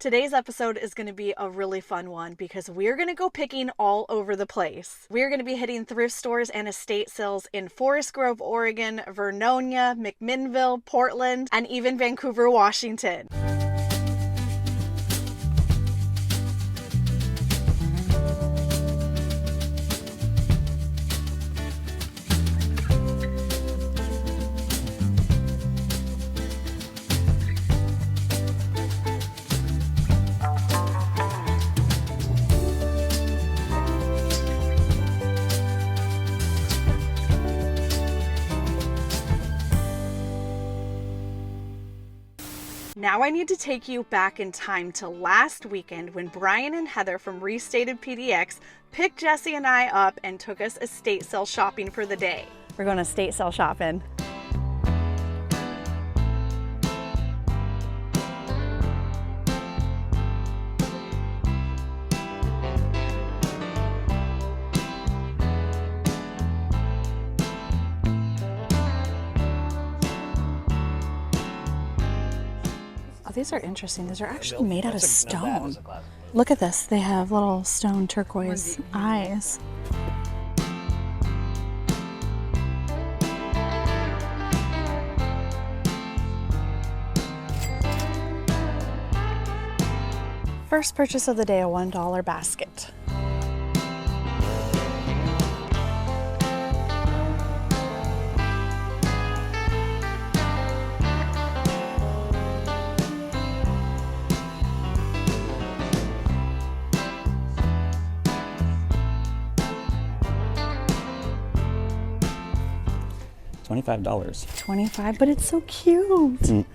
Today's episode is going to be a really fun one because we're going to go picking all over the place. We're going to be hitting thrift stores and estate sales in Forest Grove, Oregon, Vernonia, McMinnville, Portland, and even Vancouver, Washington. Now I need to take you back in time to last weekend when Bryan and Heather from Restated PDX picked Jesse and I up and took us estate sale shopping for the day. We're going estate sale shopping. These are interesting. These are actually made out of stone. Look at this. They have little stone turquoise eyes. First purchase of the day, a $1 basket. $25. 25, but it's so cute.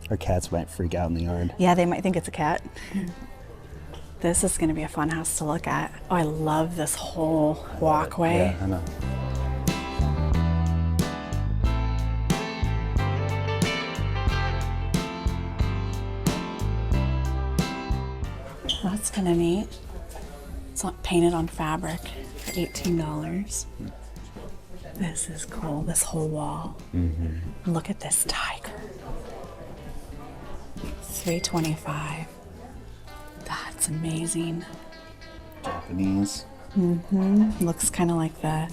Our cats might freak out in the yard. Yeah, they might think it's a cat. This is going to be a fun house to look at. Oh, I love this whole walkway. Yeah, I know. That's kind of neat. It's not painted on fabric for $18. This is cool, this whole wall. Look at this tiger. $325. That's amazing. Japanese. Looks kind of like the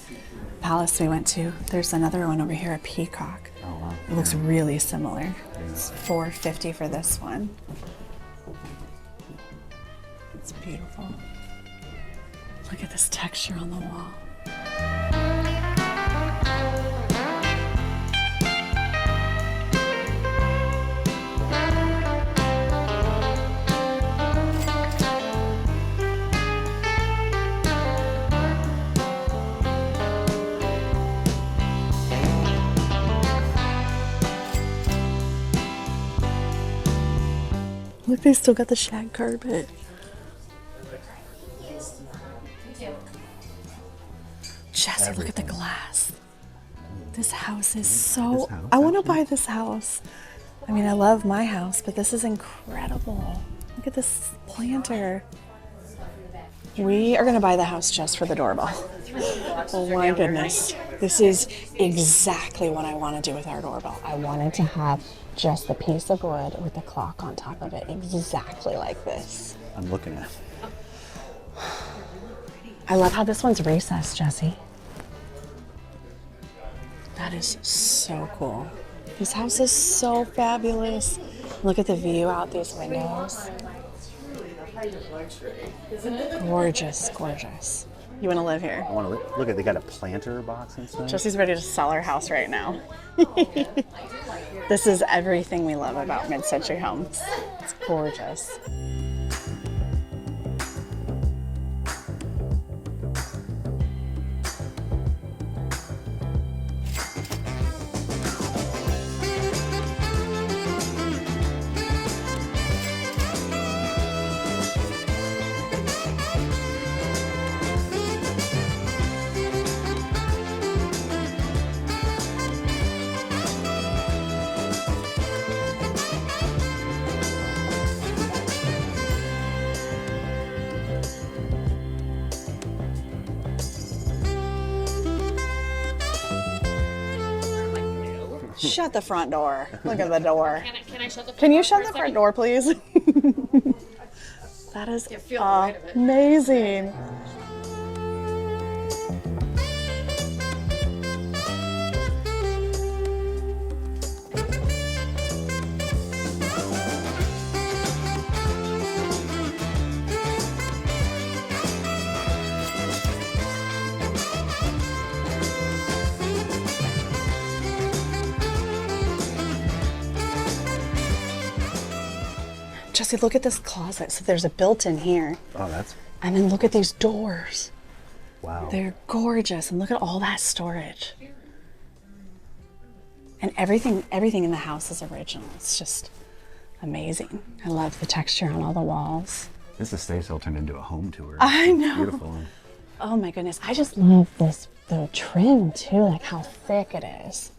palace we went to. There's another one over here, a peacock. Oh, wow. It looks really similar. It's $450 for this one. It's beautiful. Look at this texture on the wall. Look, they still got the shag carpet. Jesse, look at the glass. This house is so... I want to buy this house. I mean, I love my house, but this is incredible. Look at this planter. We are going to buy the house just for the doorbell. Oh my goodness. This is exactly what I want to do with our doorbell. I wanted to have just the piece of wood with the clock on top of it, exactly like this. I'm looking at it. I love how this one's recessed, Jesse. That is so cool. This house is so fabulous. Look at the view out these windows. Gorgeous, gorgeous. You want to live here? I want to look at. They got a planter box inside. Jesse's ready to sell our house right now. This is everything we love about mid-century homes. It's gorgeous. Shut the front door. Look at the door. Can I shut the front Can you door shut for the a front second? door, please? That is feel the weight of it. amazing. Jesse, look at this closet. So there's a built-in here. Oh, that's And then look at these doors. wow. They're gorgeous. And look at all that storage. And everything in the house is original. It's just amazing. I love the texture on all the walls. This estate sale turned into a home tour. I know. Beautiful. Oh my goodness. I just love the trim too, like how thick it is.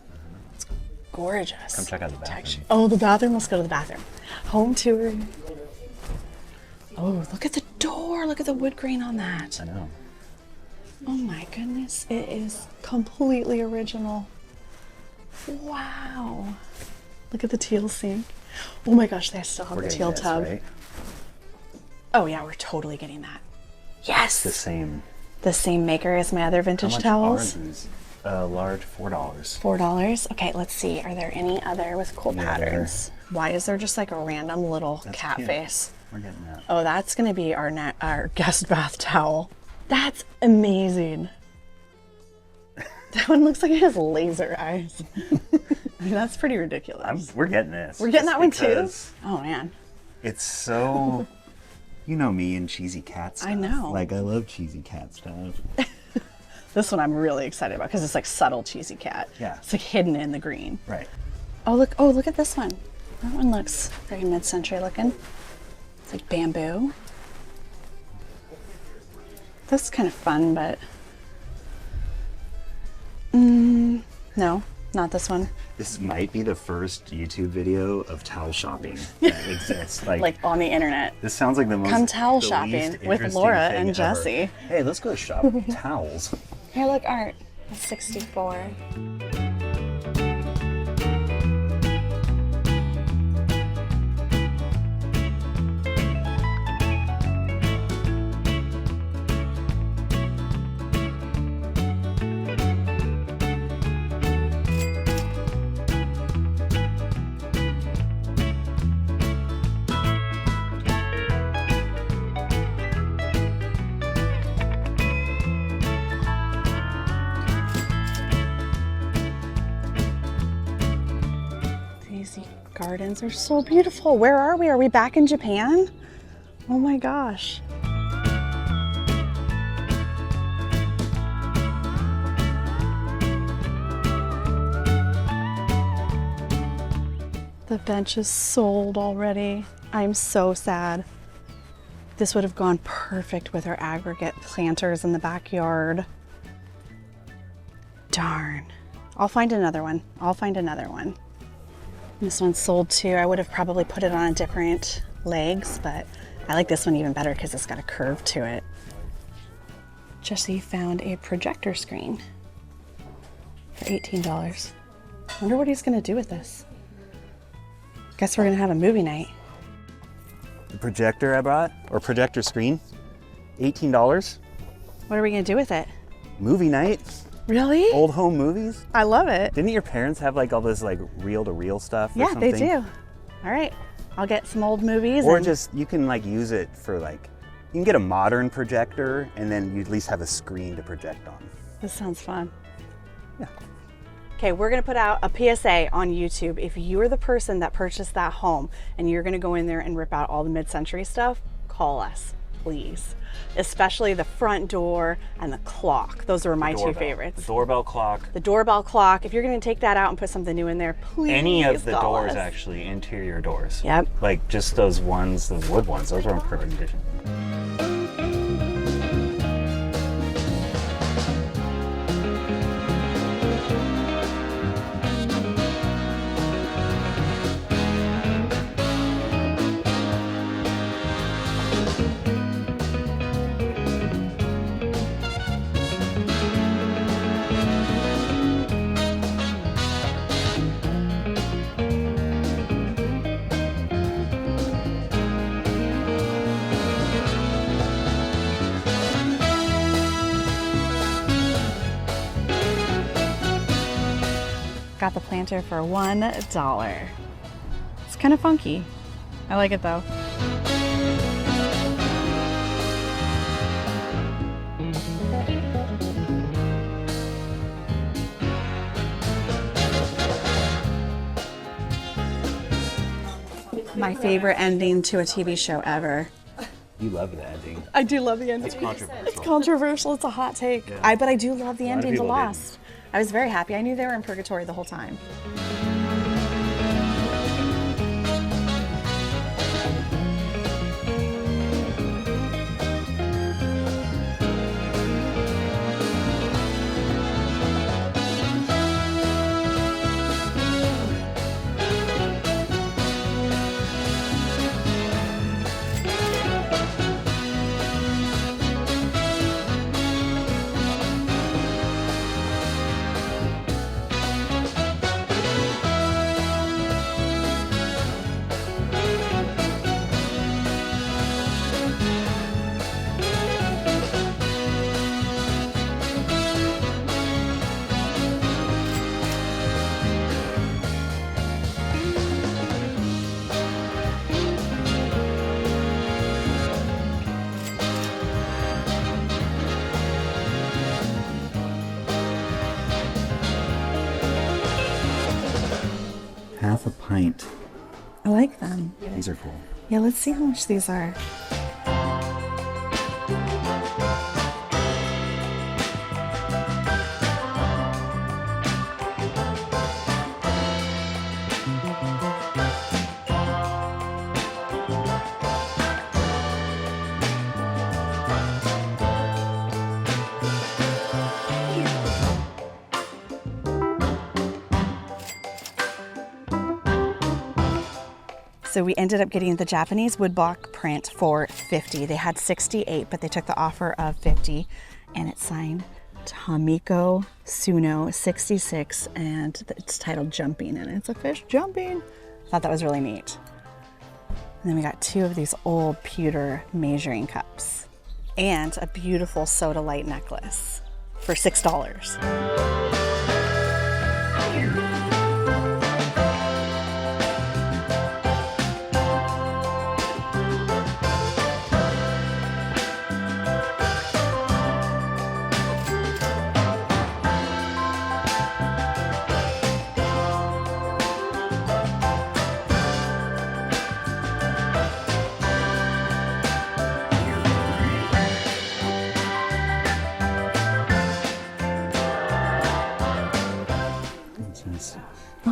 It's gorgeous. Come check out the bathroom. Texture. Oh, the bathroom. Let's go to the bathroom. Home tour. Oh, look at the door. Look at the wood grain on that. I know. Oh my goodness. It is completely original. Wow. Look at the teal sink. Oh my gosh, they still have We're the getting teal this, tub. right? Oh yeah, we're totally getting that. Yes. The same. The same maker as my other How vintage much towels. are these? Large, $4. $4. Okay, let's see. Are there any other with cool Yeah, patterns? Why is there just like a random little cat cute. face? We're getting that. Oh, that's gonna be our guest bath towel. That's amazing. That one looks like it has laser eyes. I mean, that's pretty ridiculous. We're getting this. We're getting just that one too? because Oh man. It's so, you know me and cheesy cat stuff. I know. Like, I love cheesy cat stuff. This one I'm really excited about because it's like subtle cheesy cat. Yeah. It's like hidden in the green. Right. Oh look at this one. That one looks very mid-century looking. It's like bamboo. This is kind of fun, but no, not this one. This might be the first YouTube video of towel shopping that exists. Like on the internet. This sounds like the most. Come towel the shopping least with interesting Laura thing and ever. Jesse. Hey, let's go shop towels. Here, look, Art. A 64. These gardens are so beautiful. Where are we? Are we back in Japan? Oh my gosh. The bench is sold already. I'm so sad. This would have gone perfect with our aggregate planters in the backyard. Darn. I'll find another one. I'll find another one. This one's sold too. I would have probably put it on different legs, but I like this one even better because it's got a curve to it. Jesse found a projector screen for $18. Wonder what he's gonna do with this. Guess we're gonna have a movie night. The projector I brought, or projector screen, $18. What are we gonna do with it? Movie night, Really? old home movies. I love it. Didn't your parents have like all this like reel-to-reel stuff? Or Yeah, they something? do. All right, I'll get some old movies. Or and just, you can like use it for like, you can get a modern projector and then you at least have a screen to project on. This sounds fun. Yeah. Okay, we're gonna put out a PSA on YouTube. If you're the person that purchased that home and you're gonna go in there and rip out all the mid-century stuff, call us, please. Especially the front door and the clock. Those were my two Doorbell. favorites. The doorbell clock. The doorbell clock. If you're gonna take that out and put something new in there, please Any of the call doors us. actually, interior doors. Yep. Like just those ones, the wood ones, those are in perfect condition. got the planter for $1. It's kind of funky. I like it though. My favorite ending to a TV show ever. You love the ending. I do love the ending. It's controversial. It's controversial. It's a hot take. Yeah. But I do love the ending to people Lost. I was very happy. I knew they were in purgatory the whole time. Half a pint. I like them. These are cool. Yeah, let's see how much these are. So we ended up getting the Japanese woodblock print for $50. They had 68, but they took the offer of 50, and it's signed Tomiko Suno 66, and it's titled Jumping, and it's a fish jumping. I thought that was really neat. And then we got 2 of these old pewter measuring cups and a beautiful soda light necklace for $6.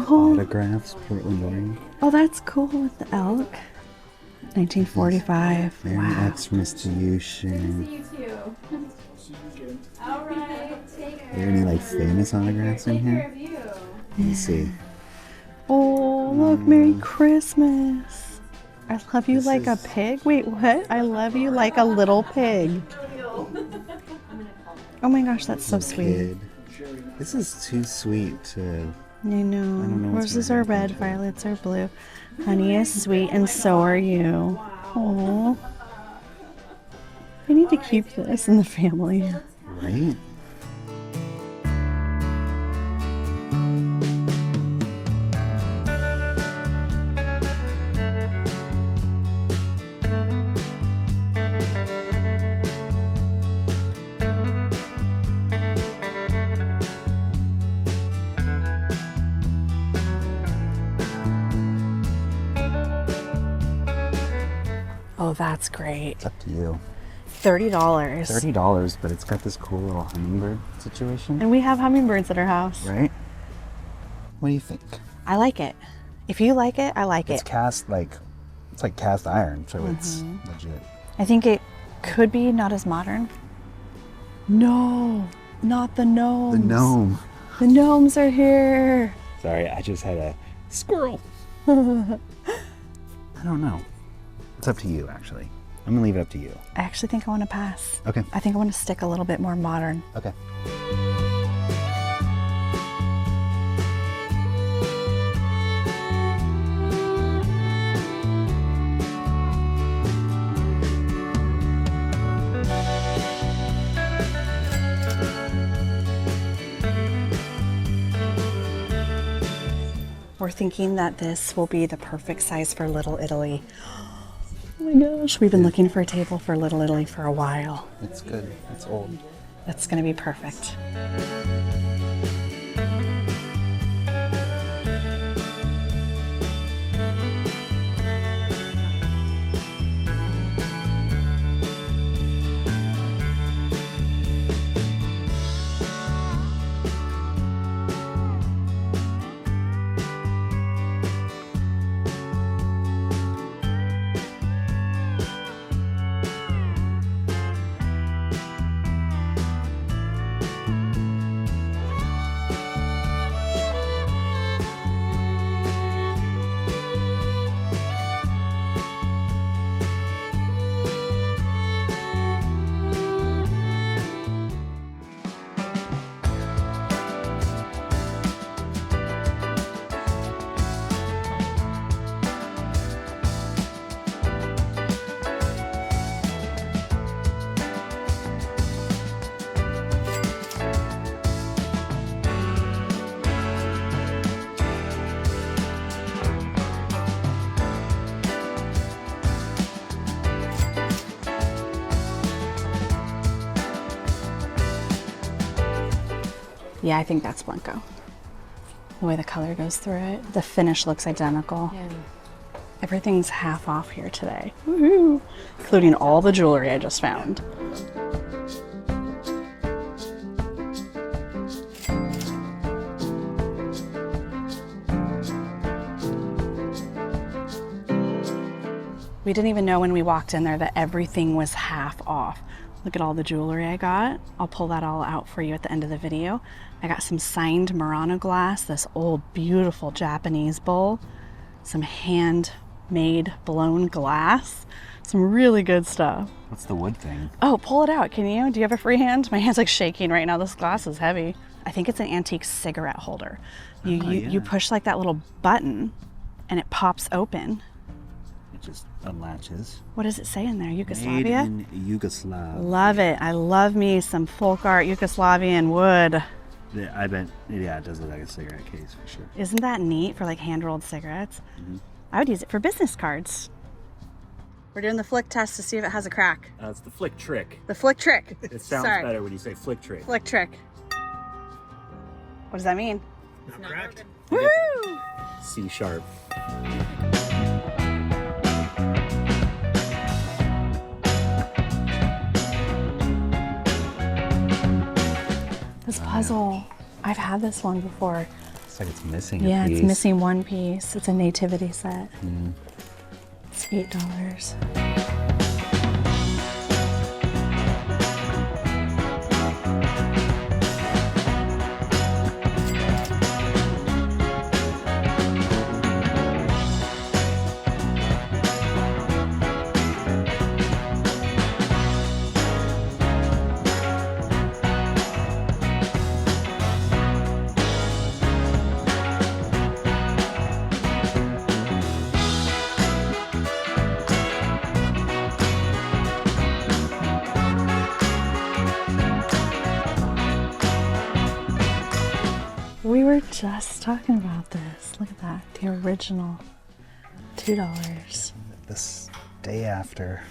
Autographs, Portland, Oregon. Oh, that's cool with the elk. 1945. Merry Wow. Xmas to you, Shane. You too. All right, take care. Are there any like famous autographs in Take care here? of you. Let me see. Oh, look, Merry Christmas. I love you This like a is- pig. Wait, what? I love you like a little pig. Oh my gosh, that's so sweet. Kid. This is too sweet to. I know. don't know what's Roses gonna are red, happen. violets are blue. Honey is sweet, and so are you. Oh. I need to keep this in the family. Right? Oh, that's great. It's up to you. $30. $30, but it's got this cool little hummingbird situation. And we have hummingbirds at our house. Right? What do you think? I like it. If you like it, I like It's it. cast like, it's like cast iron, so it's legit. I think it could be not as modern. No, not the gnomes. The gnome. The gnomes are here. Sorry, I just had a squirrel. I don't know. It's up to you, actually. I'm gonna leave it up to you. I actually think I want to pass. Okay. I think I want to stick a little bit more modern. Okay. We're thinking that this will be the perfect size for Little Italy. Oh my gosh, we've been looking for a table for Little Italy for a while. It's good. It's old. That's gonna be perfect. Yeah, I think that's Blanco. The way the color goes through it. The finish looks identical. Yeah. Everything's half off here today. Woohoo! Including all the jewelry I just found. We didn't even know when we walked in there that everything was half off. Look at all the jewelry I got. I'll pull that all out for you at the end of the video. I got some signed Murano glass, this old beautiful Japanese bowl, some handmade blown glass, some really good stuff. What's the wood thing? Oh, pull it out, can you? Do you have a free hand? My hand's like shaking right now. This glass is heavy. I think it's an antique cigarette holder. You push like that little button and it pops open. It just unlatches. What does it say in there? Yugoslavia? Made in Yugoslavia. Love it. I love me some folk art Yugoslavian wood. Yeah, I bet, yeah, it does look like a cigarette case for sure. Isn't that neat for like hand-rolled cigarettes? I would use it for business cards. We're doing the flick test to see if it has a crack. It's the flick trick. The flick trick. It sounds Sorry. better when you say flick trick. Flick trick. What does that mean? Not cracked. Woohoo! C sharp. This puzzle, I've had this one before. It's like it's missing Yeah, a piece. it's missing one piece. It's a nativity set. It's $8. We were just talking about this. Look at that. The original $2. This day after.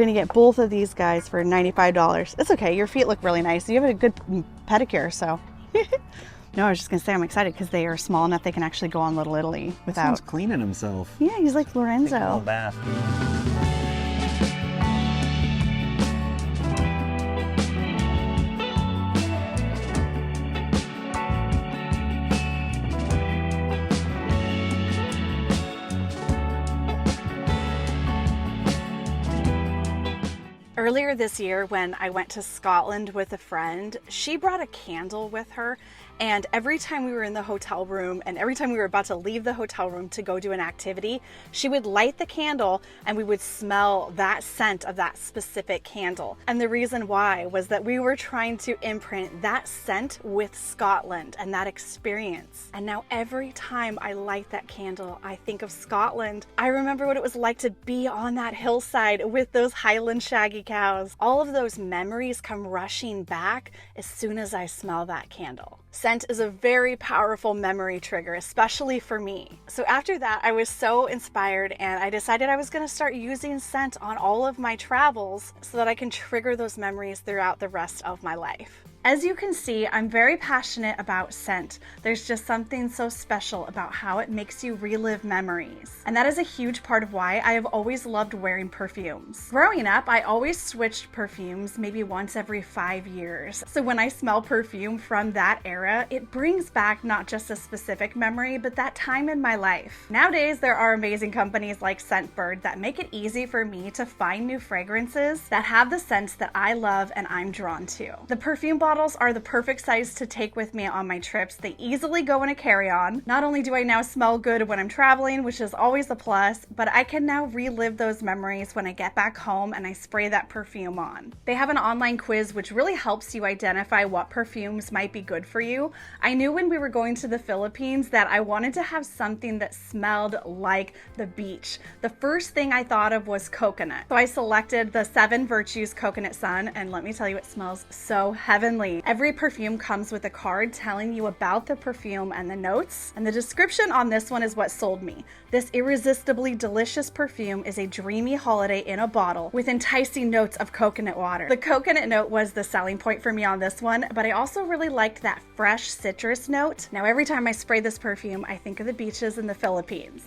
gonna get both of these guys for $95. It's okay, your feet look really nice. You have a good pedicure, so. No, I was just gonna say I'm excited because they are small enough they can actually go on Little Italy without. Someone's cleaning himself. Yeah, he's like Lorenzo. Taking a little bath. Earlier this year when I went to Scotland with a friend, she brought a candle with her, and every time we were in the hotel room and every time we were about to leave the hotel room to go do an activity, she would light the candle and we would smell that scent of that specific candle. And the reason why was that we were trying to imprint that scent with Scotland and that experience. And now every time I light that candle, I think of Scotland. I remember what it was like to be on that hillside with those Highland shaggy cows. All of those memories come rushing back as soon as I smell that candle. Scent is a very powerful memory trigger, especially for me. So after that, I was so inspired and I decided I was going to start using scent on all of my travels so that I can trigger those memories throughout the rest of my life. As you can see, I'm very passionate about scent. There's just something so special about how it makes you relive memories. And that is a huge part of why I have always loved wearing perfumes. Growing up, I always switched perfumes maybe once every 5 years. So when I smell perfume from that era, it brings back not just a specific memory, but that time in my life. Nowadays, there are amazing companies like Scentbird that make it easy for me to find new fragrances that have the scents that I love and I'm drawn to. The perfume bottles are the perfect size to take with me on my trips. They easily go in a carry-on. Not only do I now smell good when I'm traveling, which is always a plus, but I can now relive those memories when I get back home and I spray that perfume on. They have an online quiz which really helps you identify what perfumes might be good for you. I knew when we were going to the Philippines that I wanted to have something that smelled like the beach. The first thing I thought of was coconut. So I selected the 7 Virtues Coconut Sun, and let me tell you, it smells so heavenly. Every perfume comes with a card telling you about the perfume and the notes, and the description on this one is what sold me. This irresistibly delicious perfume is a dreamy holiday in a bottle with enticing notes of coconut water. The coconut note was the selling point for me on this one, but I also really liked that fresh citrus note. Now every time I spray this perfume, I think of the beaches in the Philippines.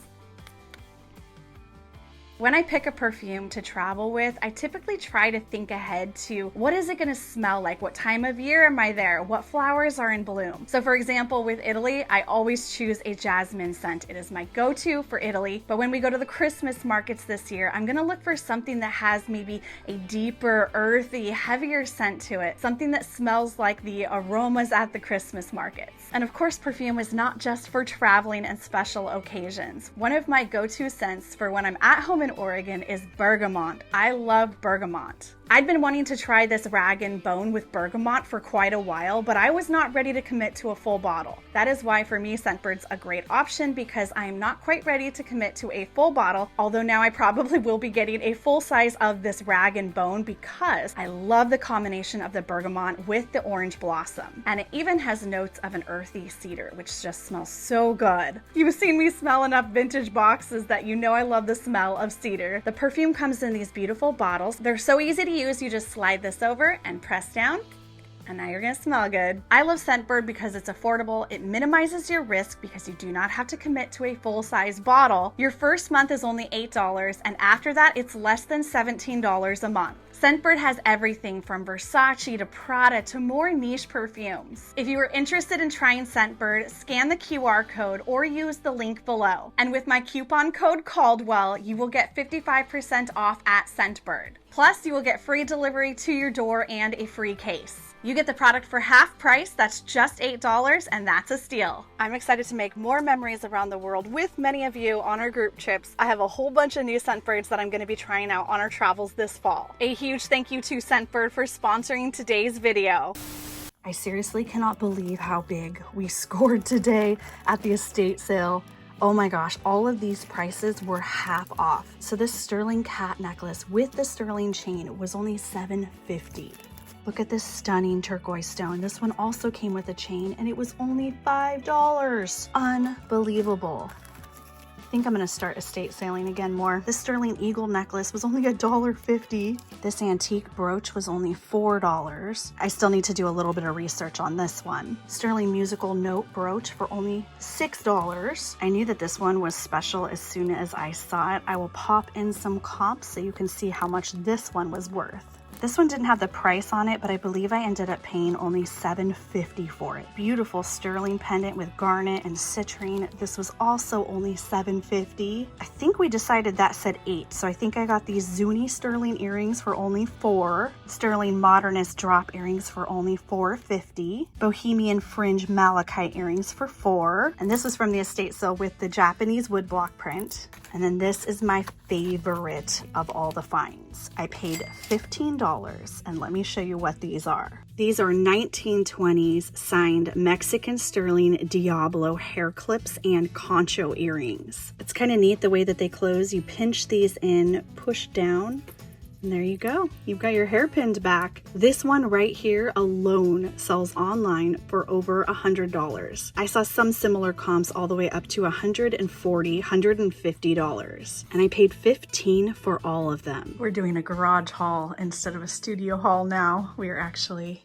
When I pick a perfume to travel with, I typically try to think ahead to what is it going to smell like? What time of year am I there? What flowers are in bloom? So for example, with Italy, I always choose a jasmine scent. It is my go-to for Italy. But when we go to the Christmas markets this year, I'm going to look for something that has maybe a deeper, earthy, heavier scent to it. Something that smells like the aromas at the Christmas markets. And of course, perfume is not just for traveling and special occasions. One of my go-to scents for when I'm at home in Oregon is bergamot. I love bergamot. I'd been wanting to try this rag and bone with bergamot for quite a while, but I was not ready to commit to a full bottle. That is why for me, Scentbird's a great option because I am not quite ready to commit to a full bottle, although now I probably will be getting a full size of this rag and bone because I love the combination of the bergamot with the orange blossom. And it even has notes of an earthy cedar, which just smells so good. You've seen me smell enough vintage boxes that you know I love the smell of cedar. The perfume comes in these beautiful bottles. They're so easy to use. You just slide this over and press down, and now you're gonna smell good. I love Scentbird because it's affordable. It minimizes your risk because you do not have to commit to a full-size bottle. Your first month is only $8, and after that, it's less than $17 a month. Scentbird has everything from Versace to Prada to more niche perfumes. If you are interested in trying Scentbird, scan the QR code or use the link below. And with my coupon code Caldwell, you will get 55% off at Scentbird. Plus, you will get free delivery to your door and a free case. You get the product for half price, that's just $8, and that's a steal. I'm excited to make more memories around the world with many of you on our group trips. I have a whole bunch of new Scentbirds that I'm going to be trying out on our travels this fall. A huge thank you to Scentbird for sponsoring today's video. I seriously cannot believe how big we scored today at the estate sale. Oh my gosh, all of these prices were half off. So this sterling cat necklace with the sterling chain was only $7.50. Look at this stunning turquoise stone. This one also came with a chain and it was only $5. Unbelievable. think I'm gonna start estate sailing again more. This sterling eagle necklace was only $1.50. This antique brooch was only $4. I still need to do a little bit of research on this one. Sterling musical note brooch for only $6. I knew that this one was special as soon as I saw it. I will pop in some comps so you can see how much this one was worth. This one didn't have the price on it, but I believe I ended up paying only $7.50 for it. Beautiful sterling pendant with garnet and citrine. This was also only $7.50. I think we decided that said 8, so I think I got these Zuni sterling earrings for only $4. Sterling modernist drop earrings for only $4.50. Bohemian fringe malachite earrings for $4. And this was from the estate sale with the Japanese woodblock print. And then this is my favorite of all the finds. I paid $15, and let me show you what these are. These are 1920s signed Mexican sterling Diablo hair clips and concho earrings. It's kind of neat the way that they close. You pinch these in, push down, and there you go. You've got your hair pinned back. This one right here alone sells online for over $100. I saw some similar comps all the way up to $140, $150. And I paid $15 for all of them. We're doing a garage haul instead of a studio haul now. We are actually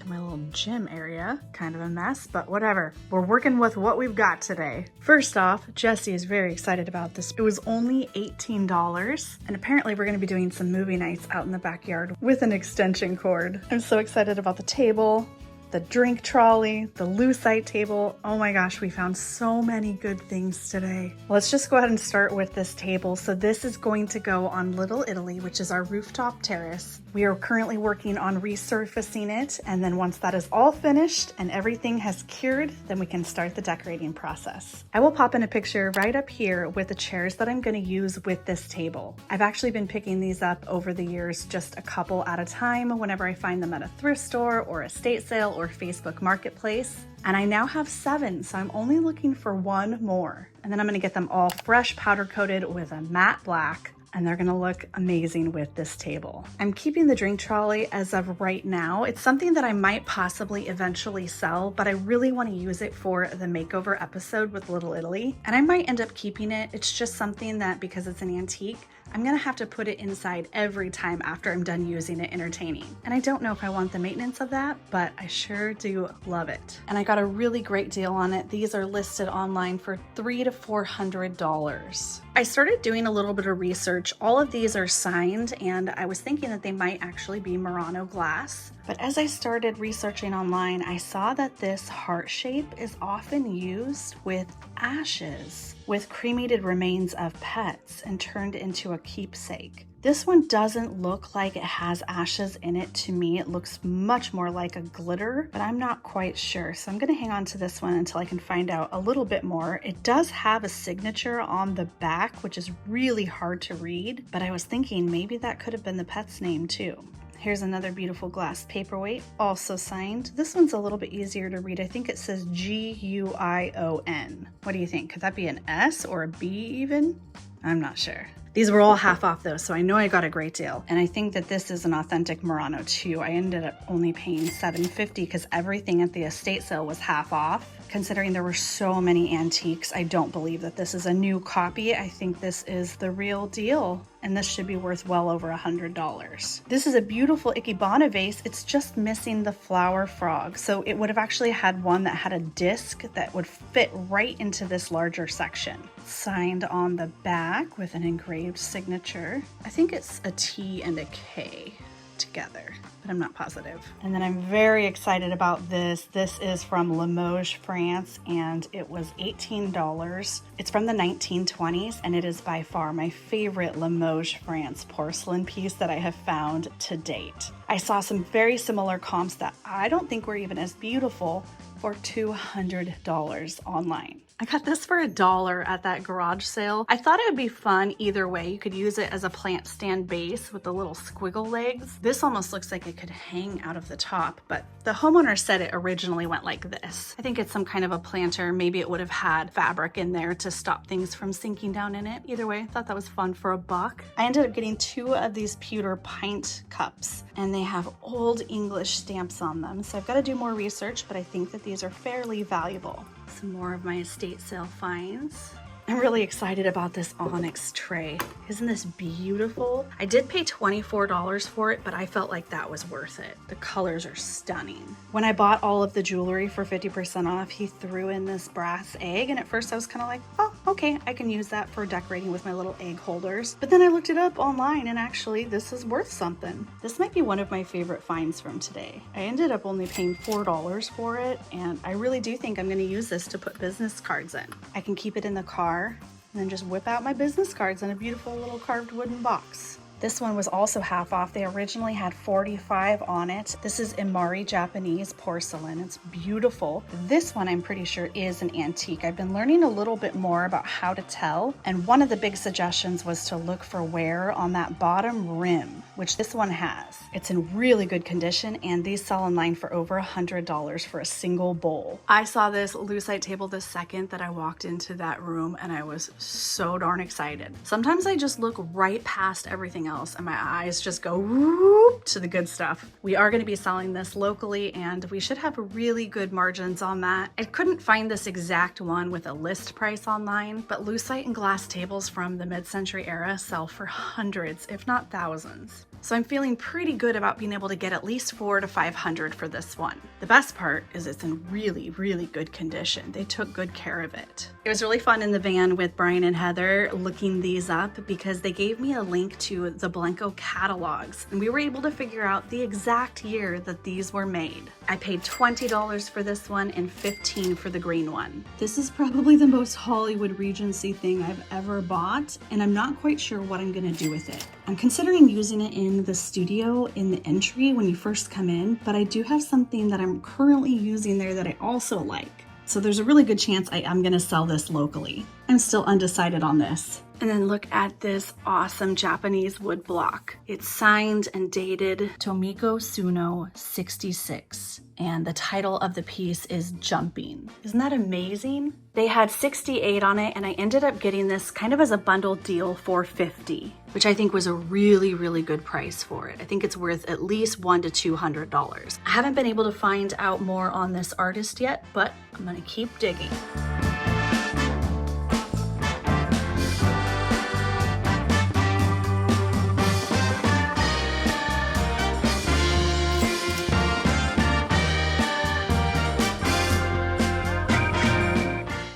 in my little gym area. Kind of a mess, but whatever. We're working with what we've got today. First off, Jesse is very excited about this. It was only $18, and apparently we're going to be doing some movie nights out in the backyard with an extension cord. I'm so excited about the table, the drink trolley, the lucite table. Oh my gosh, we found so many good things today. Let's just go ahead and start with this table. So this is going to go on Little Italy, which is our rooftop terrace. We are currently working on resurfacing it, and then once that is all finished and everything has cured, then we can start the decorating process. I will pop in a picture right up here with the chairs that I'm going to use with this table. I've actually been picking these up over the years, just a couple at a time whenever I find them at a thrift store or estate sale or Facebook Marketplace. And I now have 7, so I'm only looking for 1 more. And then I'm going to get them all fresh powder coated with a matte black, and they're gonna look amazing with this table. I'm keeping the drink trolley as of right now. It's something that I might possibly eventually sell, but I really wanna use it for the makeover episode with Little Italy. And I might end up keeping it. It's just something that, because it's an antique, I'm gonna have to put it inside every time after I'm done using it entertaining. And I don't know if I want the maintenance of that, but I sure do love it. And I got a really great deal on it. These are listed online for $300 to $400. I started doing a little bit of research. All of these are signed, and I was thinking that they might actually be Murano glass. But as I started researching online, I saw that this heart shape is often used with ashes, with cremated remains of pets, and turned into a keepsake. This one doesn't look like it has ashes in it to me. It looks much more like a glitter, but I'm not quite sure. So I'm gonna hang on to this one until I can find out a little bit more. It does have a signature on the back, which is really hard to read, but I was thinking maybe that could have been the pet's name too. Here's another beautiful glass paperweight, also signed. This one's a little bit easier to read. I think it says G-U-I-O-N. What do you think? Could that be an S or a B even? I'm not sure. These were all half off though, so I know I got a great deal. And I think that this is an authentic Murano too. I ended up only paying $7.50 because everything at the estate sale was half off. Considering there were so many antiques, I don't believe that this is a new copy. I think this is the real deal, and this should be worth well over $100. This is a beautiful Ikebana vase. It's just missing the flower frog. So it would have actually had one that had a disc that would fit right into this larger section. Signed on the back with an engraved signature. I think it's a T and a K together, but I'm not positive. And then I'm very excited about this. This is from Limoges, France, and it was $18. It's from the 1920s, and it is by far my favorite Limoges, France porcelain piece that I have found to date. I saw some very similar comps that I don't think were even as beautiful for $200 online. I got this for $1 at that garage sale. I thought it would be fun either way. You could use it as a plant stand base with the little squiggle legs. This almost looks like it could hang out of the top, but the homeowner said it originally went like this. I think it's some kind of a planter. Maybe it would have had fabric in there to stop things from sinking down in it. Either way, I thought that was fun for $1. I ended up getting 2 of these pewter pint cups, and they have old English stamps on them. So I've got to do more research, but I think that these are fairly valuable. Some more of my estate sale finds. I'm really excited about this onyx tray. Isn't this beautiful? I did pay $24 for it, but I felt like that was worth it. The colors are stunning. When I bought all of the jewelry for 50% off, he threw in this brass egg, and at first I was kind of like, oh, okay, I can use that for decorating with my little egg holders. But then I looked it up online, and actually this is worth something. This might be one of my favorite finds from today. I ended up only paying $4 for it, and I really do think I'm going to use this to put business cards in. I can keep it in the car and then just whip out my business cards in a beautiful little carved wooden box. This one was also half off. They originally had 45 on it. This is Imari Japanese porcelain. It's beautiful. This one I'm pretty sure is an antique. I've been learning a little bit more about how to tell, and one of the big suggestions was to look for wear on that bottom rim, which this one has. It's in really good condition, and these sell online for over $100 for a single bowl. I saw this lucite table the second that I walked into that room, and I was so darn excited. Sometimes I just look right past everything else and my eyes just go whoop to the good stuff. We are going to be selling this locally, and we should have really good margins on that. I couldn't find this exact one with a list price online, but lucite and glass tables from the mid-century era sell for hundreds, if not thousands. So I'm feeling pretty good about being able to get at least $400 to $500 for this one. The best part is it's in really, really good condition. They took good care of it. It was really fun in the van with Bryan and Heather looking these up because they gave me a link to the Blanco catalogs, and we were able to figure out the exact year that these were made. I paid $20 for this one and $15 for the green one. This is probably the most Hollywood Regency thing I've ever bought, and I'm not quite sure what I'm gonna do with it. I'm considering using it in the studio in the entry when you first come in, but I do have something that I'm currently using there that I also like. So there's a really good chance I am gonna sell this locally. I'm still undecided on this. And then look at this awesome Japanese wood block. It's signed and dated Tomiko Suno 66. And the title of the piece is Jumping. Isn't that amazing? They had 68 on it, and I ended up getting this kind of as a bundle deal for $50, which I think was a really, really good price for it. I think it's worth at least $100 to $200. I haven't been able to find out more on this artist yet, but I'm gonna keep digging.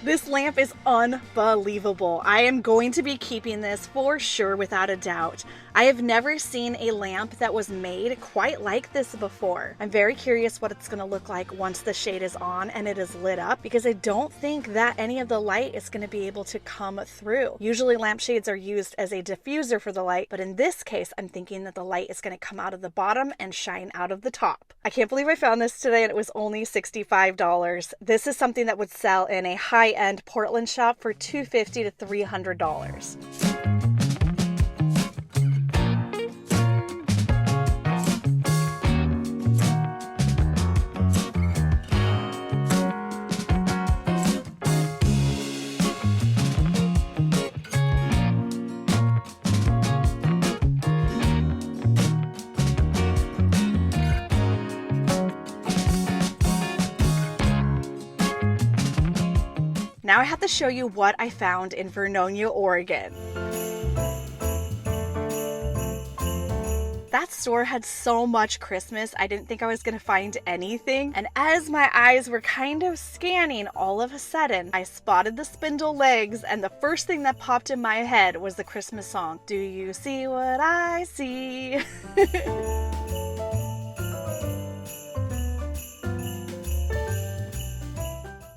This lamp is unbelievable. I am going to be keeping this for sure, without a doubt. I have never seen a lamp that was made quite like this before. I'm very curious what it's going to look like once the shade is on and it is lit up, because I don't think that any of the light is going to be able to come through. Usually lampshades are used as a diffuser for the light, but in this case, I'm thinking that the light is going to come out of the bottom and shine out of the top. I can't believe I found this today and it was only $65. This is something that would sell in a high-end Portland shop for $250 to $300. Now I have to show you what I found in Vernonia, Oregon. That store had so much Christmas, I didn't think I was gonna find anything. And as my eyes were kind of scanning, all of a sudden, I spotted the spindle legs, and the first thing that popped in my head was the Christmas song, "Do you see what I see?"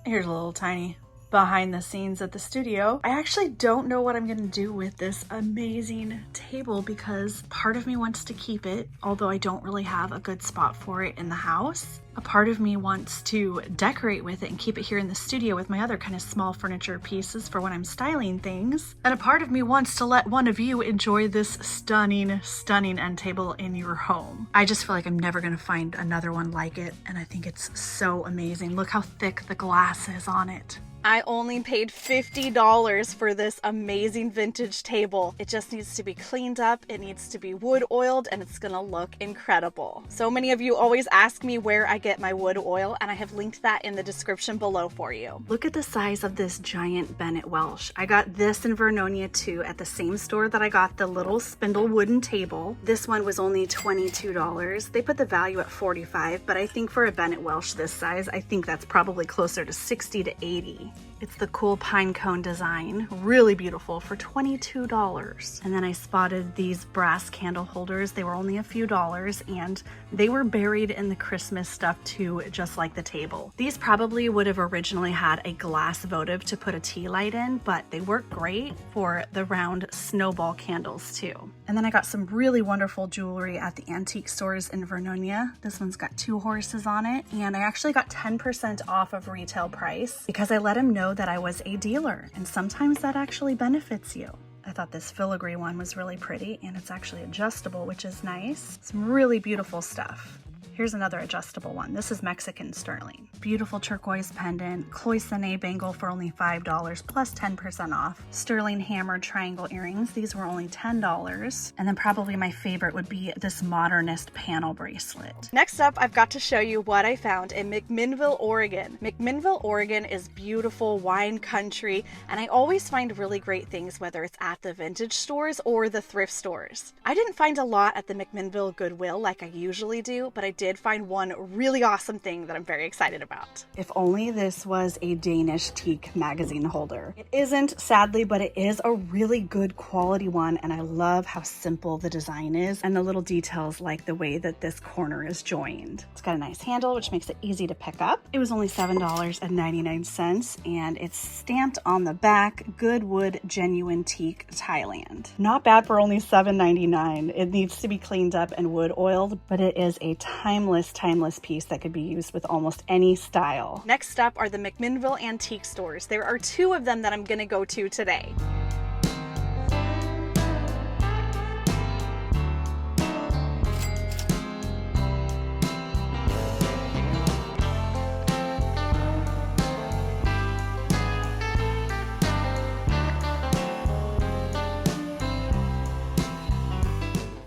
Here's a little tiny behind the scenes at the studio. I actually don't know what I'm gonna do with this amazing table, because part of me wants to keep it, although I don't really have a good spot for it in the house. A part of me wants to decorate with it and keep it here in the studio with my other kind of small furniture pieces for when I'm styling things. And a part of me wants to let one of you enjoy this stunning, stunning end table in your home. I just feel like I'm never gonna find another one like it, and I think it's so amazing. Look how thick the glass is on it. I only paid $50 for this amazing vintage table. It just needs to be cleaned up, it needs to be wood oiled, and it's gonna look incredible. So many of you always ask me where I get my wood oil, and I have linked that in the description below for you. Look at the size of this giant Bennett Welsh. I got this in Vernonia too at the same store that I got the little spindle wooden table. This one was only $22. They put the value at $45, but I think for a Bennett Welsh this size, I think that's probably closer to $60 to $80. It's the cool pine cone design, really beautiful, for $22. And then I spotted these brass candle holders. They were only a few dollars, and they were buried in the Christmas stuff too, just like the table. These probably would have originally had a glass votive to put a tea light in, but they work great for the round snowball candles too. And then I got some really wonderful jewelry at the antique stores in Vernonia. This one's got 2 horses on it, and I actually got 10% off of retail price because I let him know that I was a dealer, and sometimes that actually benefits you. I thought this filigree one was really pretty, and it's actually adjustable, which is nice. Some really beautiful stuff. Here's another adjustable one. This is Mexican sterling. Beautiful turquoise pendant, cloisonne bangle for only $5 plus 10% off. Sterling hammered triangle earrings. These were only $10. And then probably my favorite would be this modernist panel bracelet. Next up, I've got to show you what I found in McMinnville, Oregon. McMinnville, Oregon is beautiful wine country, and I always find really great things, whether it's at the vintage stores or the thrift stores. I didn't find a lot at the McMinnville Goodwill like I usually do, but I did find one really awesome thing that I'm very excited about. If only this was a Danish teak magazine holder. It isn't, sadly, but it is a really good quality one, and I love how simple the design is and the little details like the way that this corner is joined. It's got a nice handle, which makes it easy to pick up. It was only $7.99, and it's stamped on the back, Good Wood Genuine Teak, Thailand. Not bad for only $7.99. It needs to be cleaned up and wood oiled, but it is a timeless piece that could be used with almost any style. Next up are the McMinnville antique stores. There are 2 of them that I'm gonna go to today.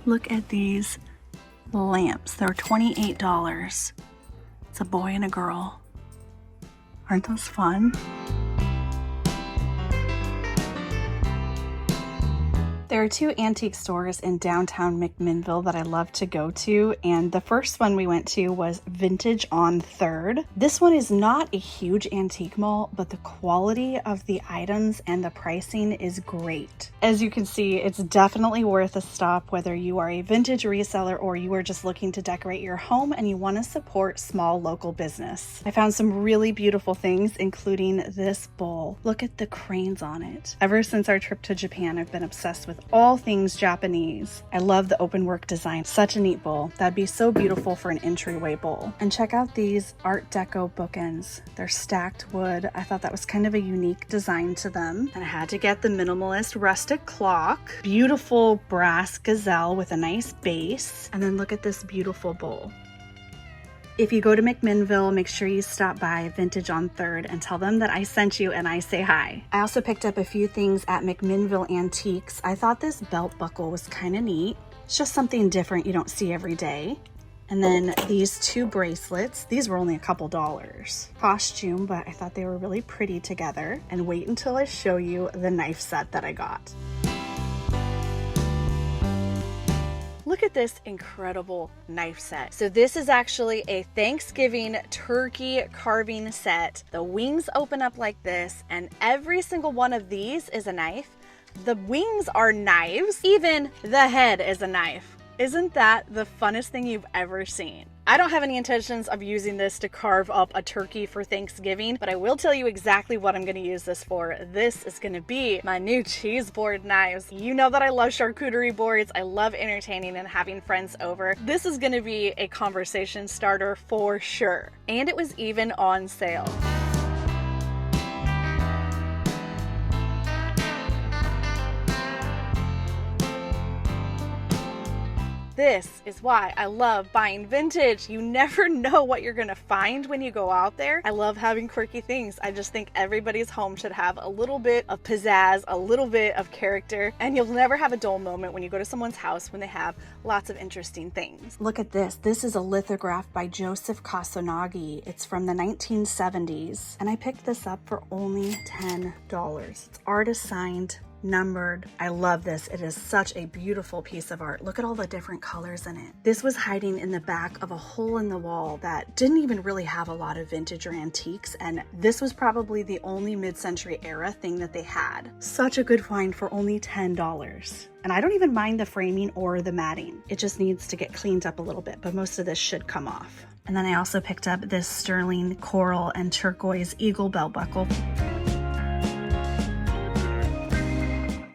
Look at these lamps. They're $28. It's a boy and a girl. Aren't those fun? There are 2 antique stores in downtown McMinnville that I love to go to, and the first one we went to was Vintage on 3rd. This one is not a huge antique mall, but the quality of the items and the pricing is great. As you can see, it's definitely worth a stop whether you are a vintage reseller or you are just looking to decorate your home and you want to support small local business. I found some really beautiful things, including this bowl. Look at the cranes on it. Ever since our trip to Japan, I've been obsessed with all things Japanese. I love the open work design. Such a neat bowl. That'd be so beautiful for an entryway bowl. And check out these Art Deco bookends. They're stacked wood. I thought that was kind of a unique design to them. And I had to get the minimalist rustic clock. Beautiful brass gazelle with a nice base. And then look at this beautiful bowl. If you go to McMinnville, make sure you stop by Vintage on 3rd and tell them that I sent you and I say hi. I also picked up a few things at McMinnville Antiques. I thought this belt buckle was kind of neat. It's just something different you don't see every day. And then these 2 bracelets. These were only a couple dollars. Costume, but I thought they were really pretty together. And wait until I show you the knife set that I got. Look at this incredible knife set. So this is actually a Thanksgiving turkey carving set. The wings open up like this, and every single one of these is a knife. The wings are knives. Even the head is a knife. Isn't that the funnest thing you've ever seen? I don't have any intentions of using this to carve up a turkey for Thanksgiving, but I will tell you exactly what I'm going to use this for. This is going to be my new cheese board knives. You know that I love charcuterie boards. I love entertaining and having friends over. This is going to be a conversation starter for sure. And it was even on sale. This is why I love buying vintage. You never know what you're gonna find when you go out there. I love having quirky things. I just think everybody's home should have a little bit of pizzazz, a little bit of character, and you'll never have a dull moment when you go to someone's house when they have lots of interesting things. Look at this. This is a lithograph by Joseph Kasanagi. It's from the 1970s, and I picked this up for only $10. It's artist signed, numbered. I love this. It is such a beautiful piece of art. Look at all the different colors in it. This was hiding in the back of a hole in the wall that didn't even really have a lot of vintage or antiques, and this was probably the only mid-century era thing that they had. Such a good find for only $10. And I don't even mind the framing or the matting. It just needs to get cleaned up a little bit, but most of this should come off. And then I also picked up this sterling coral and turquoise eagle belt buckle.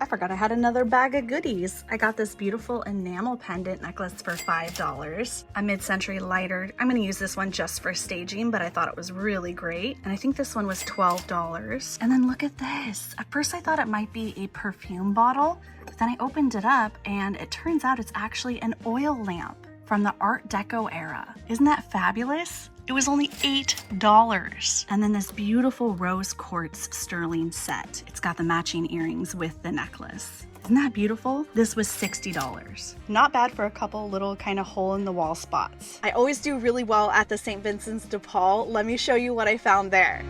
I forgot I had another bag of goodies. I got this beautiful enamel pendant necklace for $5. A mid-century lighter. I'm gonna use this one just for staging, but I thought it was really great. And I think this one was $12. And then look at this. At first I thought it might be a perfume bottle, but then I opened it up and it turns out it's actually an oil lamp from the Art Deco era. Isn't that fabulous? It was only $8. And then this beautiful rose quartz sterling set. It's got the matching earrings with the necklace. Isn't that beautiful? This was $60. Not bad for a couple little kind of hole in the wall spots. I always do really well at the St. Vincent's de Paul. Let me show you what I found there.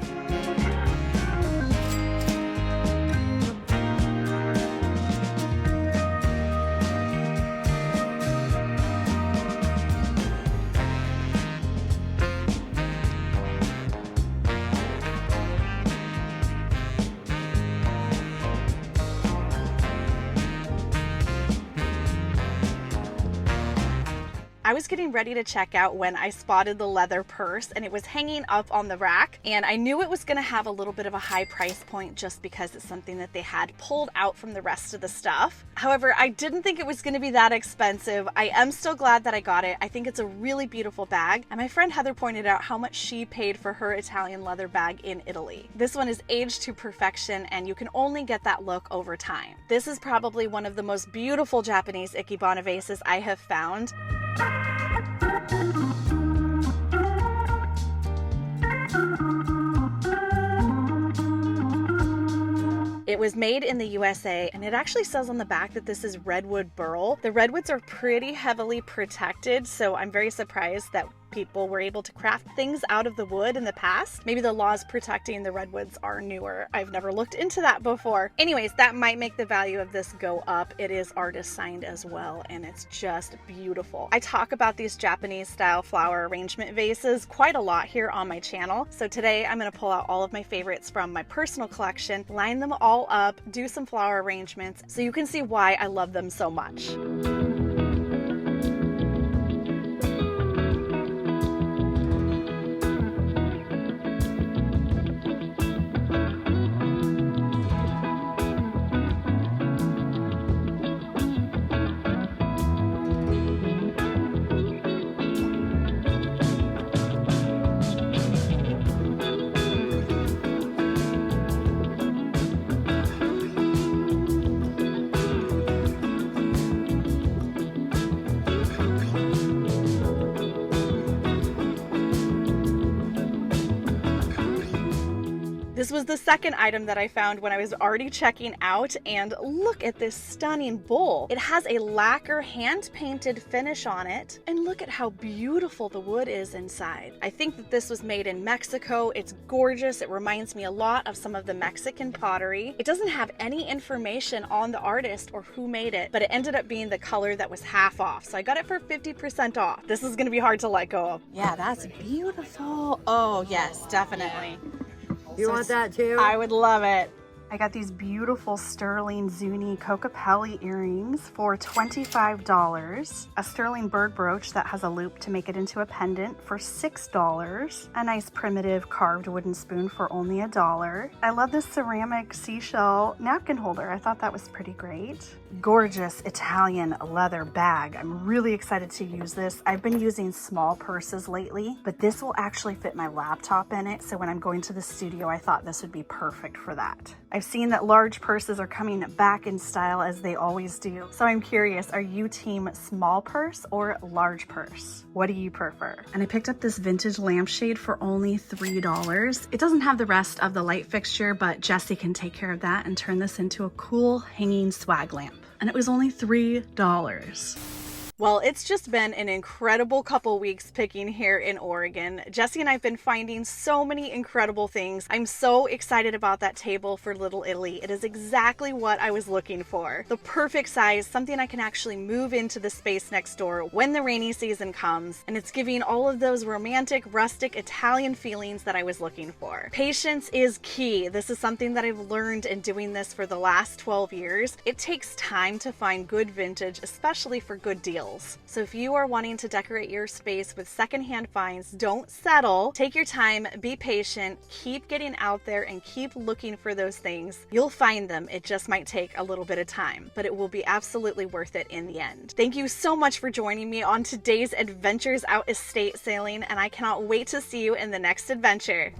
I was getting ready to check out when I spotted the leather purse, and it was hanging up on the rack, and I knew it was going to have a little bit of a high price point just because it's something that they had pulled out from the rest of the stuff. However, I didn't think it was going to be that expensive. I am still glad that I got it. I think it's a really beautiful bag, and my friend Heather pointed out how much she paid for her Italian leather bag in Italy. This one is aged to perfection, and you can only get that look over time. This is probably one of the most beautiful Japanese ikebana vases I have found. It was made in the USA, and it actually says on the back that this is redwood burl. The redwoods are pretty heavily protected, so I'm very surprised that people were able to craft things out of the wood in the past. Maybe the laws protecting the redwoods are newer. I've never looked into that before. Anyways, that might make the value of this go up. It is artist signed as well, and it's just beautiful. I talk about these Japanese style flower arrangement vases quite a lot here on my channel. So today I'm going to pull out all of my favorites from my personal collection, line them all up, do some flower arrangements so you can see why I love them so much. This was the second item that I found when I was already checking out, and look at this stunning bowl. It has a lacquer hand-painted finish on it, and look at how beautiful the wood is inside. I think that this was made in Mexico. It's gorgeous. It reminds me a lot of some of the Mexican pottery. It doesn't have any information on the artist or who made it, but it ended up being the color that was half off, so I got it for 50% off. This is gonna be hard to let go of. Yeah, that's beautiful. Oh yes, definitely. You want that too? I would love it. I got these beautiful sterling Zuni Kokopelli earrings for $25. A sterling bird brooch that has a loop to make it into a pendant for $6. A nice primitive carved wooden spoon for only $1. I love this ceramic seashell napkin holder. I thought that was pretty great. gorgeous Italian leather bag. I'm really excited to use this. I've been using small purses lately, but this will actually fit my laptop in it. So when I'm going to the studio, I thought this would be perfect for that. I've seen that large purses are coming back in style as they always do. So I'm curious, are you team small purse or large purse? What do you prefer? And I picked up this vintage lampshade for only $3. It doesn't have the rest of the light fixture, but Jessie can take care of that and turn this into a cool hanging swag lamp. And it was only $3. Well, it's just been an incredible couple weeks picking here in Oregon. Jessie and I have been finding so many incredible things. I'm so excited about that table for Little Italy. It is exactly what I was looking for. The perfect size, something I can actually move into the space next door when the rainy season comes, and it's giving all of those romantic, rustic Italian feelings that I was looking for. Patience is key. This is something that I've learned in doing this for the last 12 years. It takes time to find good vintage, especially for good deals. So if you are wanting to decorate your space with secondhand finds, don't settle. Take your time, be patient, keep getting out there and keep looking for those things. You'll find them. It just might take a little bit of time, but it will be absolutely worth it in the end. Thank you so much for joining me on today's adventures out estate sailing, and I cannot wait to see you in the next adventure.